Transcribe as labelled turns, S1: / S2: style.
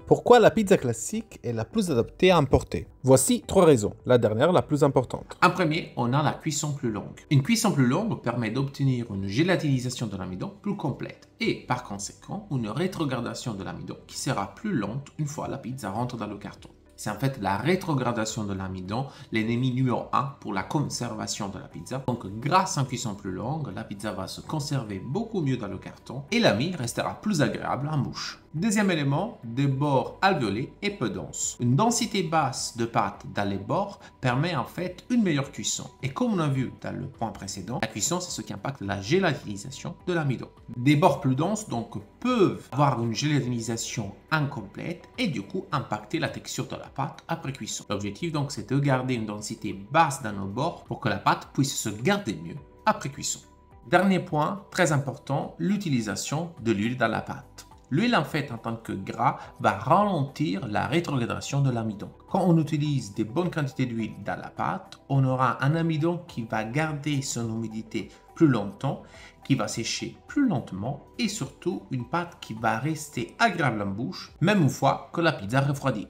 S1: Pourquoi la pizza classique est la plus adaptée à emporter? Voici 3 raisons, la dernière la plus importante.
S2: En premier, on a la cuisson plus longue. Une cuisson plus longue permet d'obtenir une gélatinisation de l'amidon plus complète et par conséquent une rétrogradation de l'amidon qui sera plus lente une fois la pizza rentre dans le carton. C'est en fait la rétrogradation de l'amidon l'ennemi numéro 1 pour la conservation de la pizza. Donc grâce à une cuisson plus longue, la pizza va se conserver beaucoup mieux dans le carton et la mie restera plus agréable en bouche. Deuxième élément, des bords alvéolés et peu denses. Une densité basse de pâte dans les bords permet en fait une meilleure cuisson. Et comme on a vu dans le point précédent, la cuisson c'est ce qui impacte la gélatinisation de l'amidon. Des bords plus denses donc peuvent avoir une gélatinisation incomplète et du coup impacter la texture de la pâte après cuisson. L'objectif donc c'est de garder une densité basse dans nos bords pour que la pâte puisse se garder mieux après cuisson. Dernier point très important, l'utilisation de l'huile dans la pâte. L'huile en fait en tant que gras va ralentir la rétrogradation de l'amidon. Quand on utilise des bonnes quantités d'huile dans la pâte, on aura un amidon qui va garder son humidité plus longtemps, qui va sécher plus lentement et surtout une pâte qui va rester agréable en bouche même une fois que la pizza refroidit.